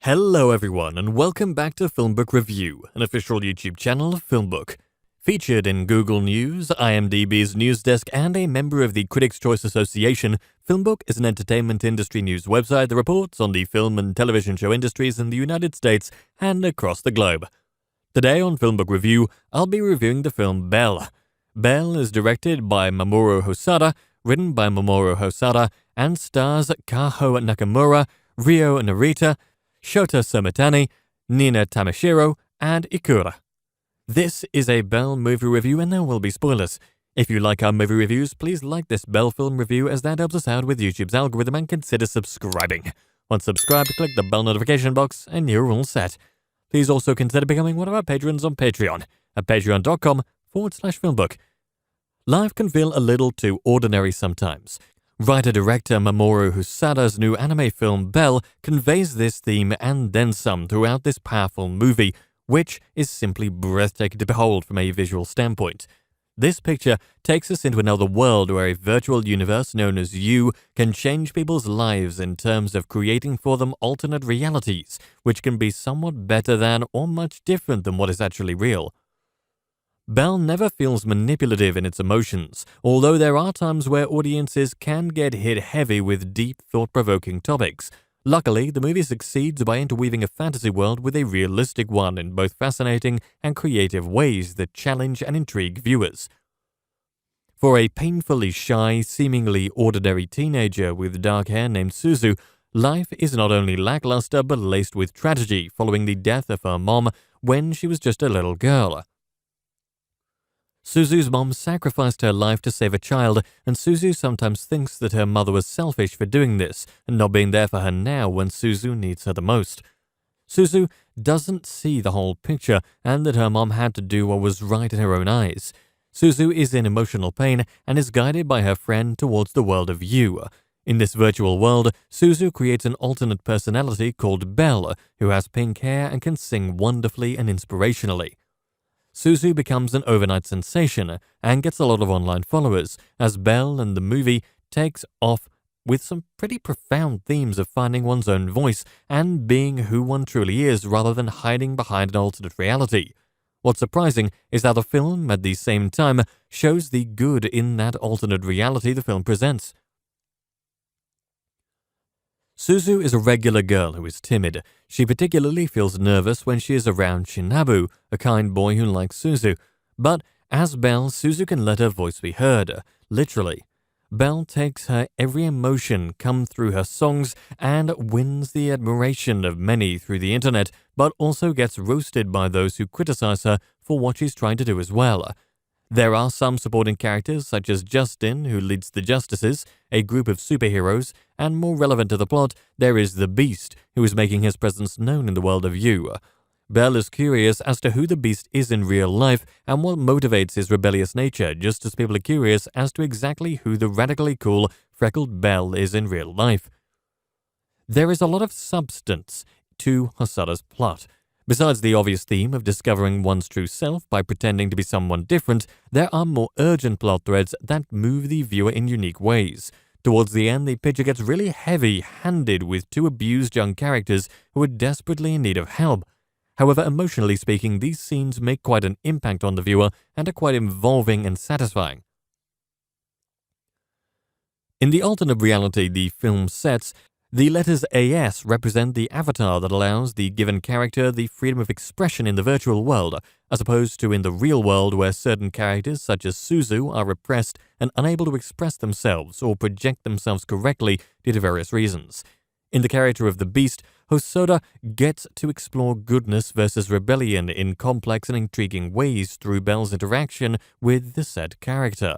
Hello everyone and welcome back to FilmBook Review, an official YouTube channel of FilmBook. Featured in Google News, IMDb's news desk, and a member of the Critics' Choice Association, FilmBook is an entertainment industry news website that reports on the film and television show industries in the United States and across the globe. Today on FilmBook Review, I'll be reviewing the film Belle. Belle is directed by Mamoru Hosoda, written by Mamoru Hosoda, and stars Kaho Nakamura, Ryo Narita, Shota Somatani, Nina Tamashiro, and Ikura. This is a Belle movie review and there will be spoilers. If you like our movie reviews, please like this Belle film review as that helps us out with YouTube's algorithm, and consider subscribing. Once subscribed, click the bell notification box and you're all set. Please also consider becoming one of our patrons on Patreon at patreon.com/filmbook. Life can feel a little too ordinary sometimes. Writer-director Mamoru Hosoda's new anime film Belle conveys this theme and then some throughout this powerful movie, which is simply breathtaking to behold from a visual standpoint. This picture takes us into another world where a virtual universe known as You can change people's lives in terms of creating for them alternate realities, which can be somewhat better than or much different than what is actually real. Belle never feels manipulative in its emotions, although there are times where audiences can get hit heavy with deep, thought-provoking topics. Luckily, the movie succeeds by interweaving a fantasy world with a realistic one in both fascinating and creative ways that challenge and intrigue viewers. For a painfully shy, seemingly ordinary teenager with dark hair named Suzu, life is not only lackluster but laced with tragedy following the death of her mom when she was just a little girl. Suzu's mom sacrificed her life to save a child, and Suzu sometimes thinks that her mother was selfish for doing this and not being there for her now when Suzu needs her the most. Suzu doesn't see the whole picture and that her mom had to do what was right in her own eyes. Suzu is in emotional pain and is guided by her friend towards the world of You. In this virtual world, Suzu creates an alternate personality called Belle, who has pink hair and can sing wonderfully and inspirationally. Suzu becomes an overnight sensation and gets a lot of online followers, as Belle and the movie takes off with some pretty profound themes of finding one's own voice and being who one truly is rather than hiding behind an alternate reality. What's surprising is how the film, at the same time, shows the good in that alternate reality the film presents. Suzu is a regular girl who is timid. She particularly feels nervous when she is around Shinabu, a kind boy who likes Suzu. But as Belle, Suzu can let her voice be heard, literally. Belle takes her every emotion come through her songs and wins the admiration of many through the internet, but also gets roasted by those who criticize her for what she's trying to do as well. There are some supporting characters such as Justin, who leads the Justices, a group of superheroes, and more relevant to the plot, there is the Beast, who is making his presence known in the world of You. Belle is curious as to who the Beast is in real life and what motivates his rebellious nature, just as people are curious as to exactly who the radically cool, freckled Belle is in real life. There is a lot of substance to Hosoda's plot. Besides the obvious theme of discovering one's true self by pretending to be someone different, there are more urgent plot threads that move the viewer in unique ways. Towards the end, the picture gets really heavy-handed with two abused young characters who are desperately in need of help. However, emotionally speaking, these scenes make quite an impact on the viewer and are quite involving and satisfying. In the alternate reality the film sets, the letters AS represent the avatar that allows the given character the freedom of expression in the virtual world, as opposed to in the real world where certain characters such as Suzu are repressed and unable to express themselves or project themselves correctly due to various reasons. In the character of the Beast, Hosoda gets to explore goodness versus rebellion in complex and intriguing ways through Belle's interaction with the said character.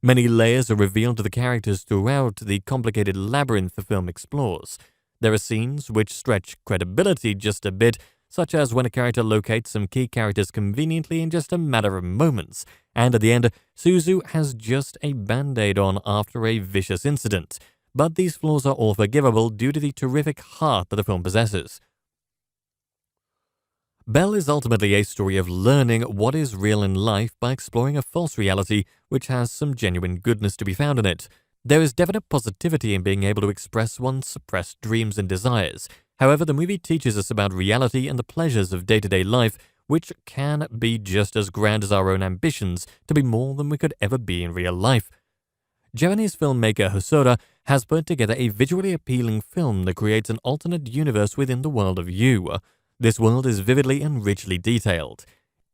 Many layers are revealed to the characters throughout the complicated labyrinth the film explores. There are scenes which stretch credibility just a bit, such as when a character locates some key characters conveniently in just a matter of moments, and at the end, Suzu has just a band-aid on after a vicious incident. But these flaws are all forgivable due to the terrific heart that the film possesses. Belle is ultimately a story of learning what is real in life by exploring a false reality which has some genuine goodness to be found in it. There is definite positivity in being able to express one's suppressed dreams and desires. However, the movie teaches us about reality and the pleasures of day-to-day life, which can be just as grand as our own ambitions to be more than we could ever be in real life. Japanese filmmaker Hosoda has put together a visually appealing film that creates an alternate universe within the world of You. This world is vividly and richly detailed.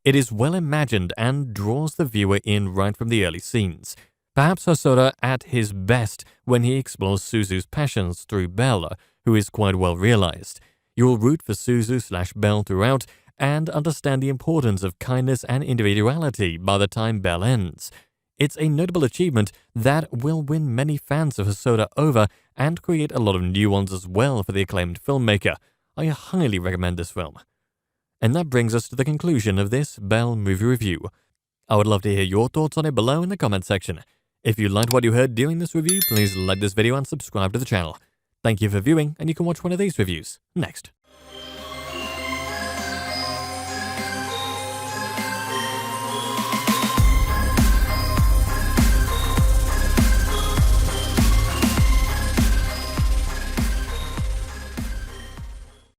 It is well imagined and draws the viewer in right from the early scenes. Perhaps Hosoda at his best when he explores Suzu's passions through Belle, who is quite well realized. You will root for Suzu/Belle throughout and understand the importance of kindness and individuality by the time Belle ends. It's a notable achievement that will win many fans of Hosoda over and create a lot of new ones as well for the acclaimed filmmaker. I highly recommend this film. And that brings us to the conclusion of this Belle movie review. I would love to hear your thoughts on it below in the comment section. If you liked what you heard during this review, please like this video and subscribe to the channel. Thank you for viewing, and you can watch one of these reviews next.